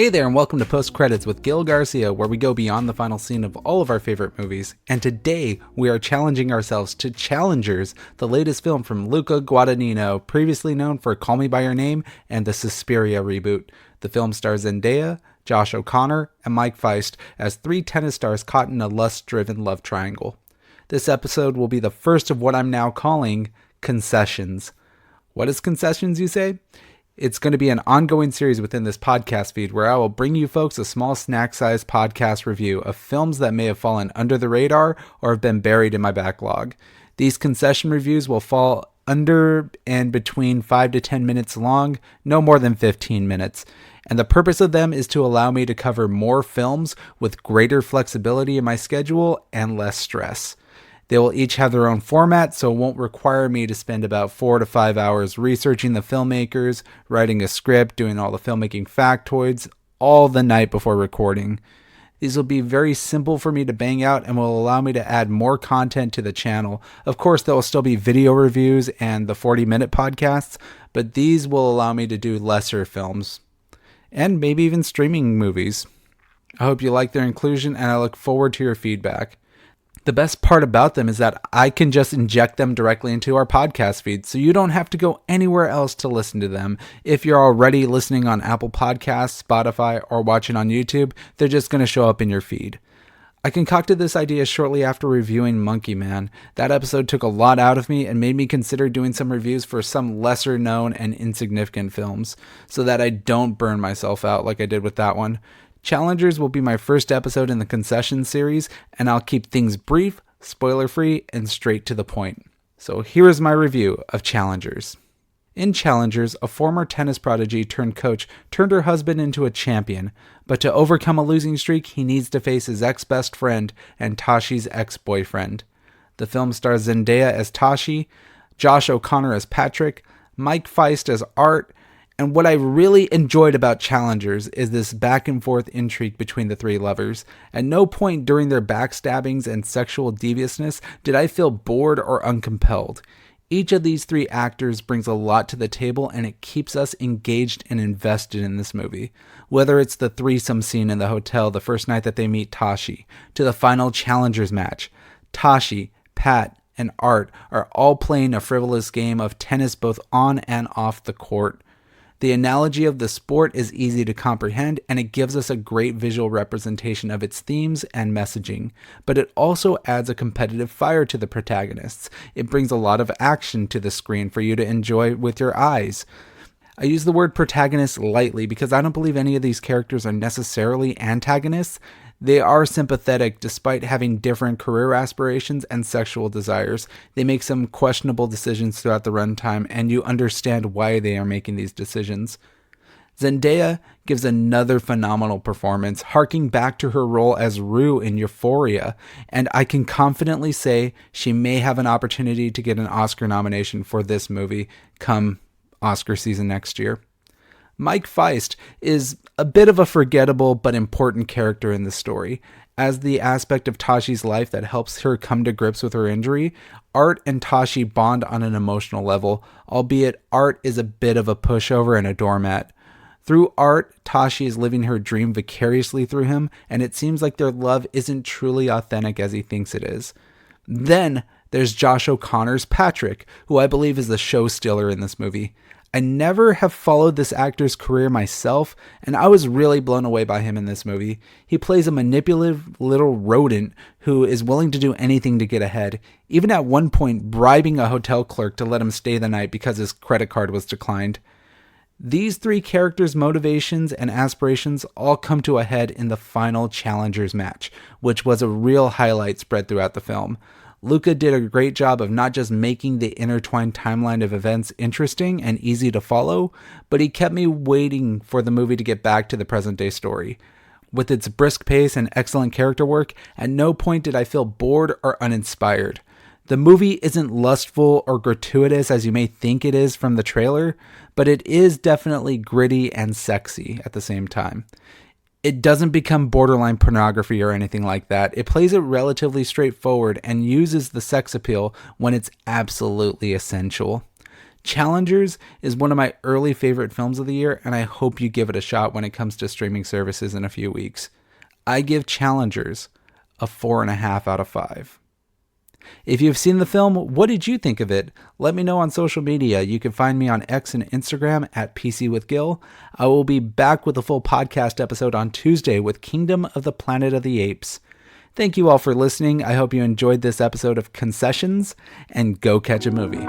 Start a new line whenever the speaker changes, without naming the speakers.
Hey there and welcome to Post Credits with Gil Garcia, where we go beyond the final scene of all of our favorite movies. And today we are challenging ourselves to Challengers, the latest film from Luca Guadagnino, previously known for Call Me By Your Name and the Suspiria reboot. The film stars Zendaya, Josh O'Connor, and Mike Faist as three tennis stars caught in a lust-driven love triangle. This episode will be the first of what I'm now calling Concessions. What is Concessions, you say? It's going to be an ongoing series within this podcast feed where I will bring you folks a small snack-sized podcast review of films that may have fallen under the radar or have been buried in my backlog. These concession reviews will fall under and between 5 to 10 minutes long, no more than 15 minutes. And the purpose of them is to allow me to cover more films with greater flexibility in my schedule and less stress. They will each have their own format, so it won't require me to spend about 4 to 5 hours researching the filmmakers, writing a script, doing all the filmmaking factoids, all the night before recording. These will be very simple for me to bang out and will allow me to add more content to the channel. Of course, there will still be video reviews and the 40-minute podcasts, but these will allow me to do lesser films. And maybe even streaming movies. I hope you like their inclusion and I look forward to your feedback. The best part about them is that I can just inject them directly into our podcast feed, so you don't have to go anywhere else to listen to them. If you're already listening on Apple Podcasts, Spotify, or watching on YouTube, they're just going to show up in your feed. I concocted this idea shortly after reviewing Monkey Man. That episode took a lot out of me and made me consider doing some reviews for some lesser known and insignificant films, so that I don't burn myself out like I did with that one. Challengers will be my first episode in the Concessions series, and I'll keep things brief, spoiler-free, and straight to the point. So here is my review of Challengers. In Challengers, a former tennis prodigy turned coach turned her husband into a champion, but to overcome a losing streak, he needs to face his ex-best friend and Tashi's ex-boyfriend. The film stars Zendaya as Tashi, Josh O'Connor as Patrick, Mike Faist as Art, and what I really enjoyed about Challengers is this back and forth intrigue between the three lovers. At no point during their backstabbings and sexual deviousness did I feel bored or uncompelled. Each of these three actors brings a lot to the table and it keeps us engaged and invested in this movie. Whether it's the threesome scene in the hotel the first night that they meet Tashi, to the final Challengers match, Tashi, Pat, and Art are all playing a frivolous game of tennis both on and off the court. The analogy of the sport is easy to comprehend and it gives us a great visual representation of its themes and messaging, but it also adds a competitive fire to the protagonists. It brings a lot of action to the screen for you to enjoy with your eyes. I use the word protagonist lightly because I don't believe any of these characters are necessarily antagonists. They are sympathetic despite having different career aspirations and sexual desires. They make some questionable decisions throughout the runtime, and you understand why they are making these decisions. Zendaya gives another phenomenal performance, harking back to her role as Rue in Euphoria, and I can confidently say she may have an opportunity to get an Oscar nomination for this movie come Oscar season next year. Mike Faist is a bit of a forgettable but important character in the story. As the aspect of Tashi's life that helps her come to grips with her injury, Art and Tashi bond on an emotional level, albeit Art is a bit of a pushover and a doormat. Through Art, Tashi is living her dream vicariously through him, and it seems like their love isn't truly authentic as he thinks it is. Then there's Josh O'Connor's Patrick, who I believe is the show stealer in this movie. I never have followed this actor's career myself, and I was really blown away by him in this movie. He plays a manipulative little rodent who is willing to do anything to get ahead, even at one point bribing a hotel clerk to let him stay the night because his credit card was declined. These three characters' motivations and aspirations all come to a head in the final Challengers match, which was a real highlight spread throughout the film. Luca did a great job of not just making the intertwined timeline of events interesting and easy to follow, but he kept me waiting for the movie to get back to the present-day story. With its brisk pace and excellent character work, at no point did I feel bored or uninspired. The movie isn't lustful or gratuitous as you may think it is from the trailer, but it is definitely gritty and sexy at the same time. It doesn't become borderline pornography or anything like that. It plays it relatively straightforward and uses the sex appeal when it's absolutely essential. Challengers is one of my early favorite films of the year, and I hope you give it a shot when it comes to streaming services in a few weeks. I give Challengers a 4.5 out of 5. If you've seen the film, what did you think of it? Let me know on social media. You can find me on X and Instagram at PCwithGIL. I will be back with a full podcast episode on Tuesday with Kingdom of the Planet of the Apes. Thank you all for listening. I hope you enjoyed this episode of Concessions, and go catch a movie.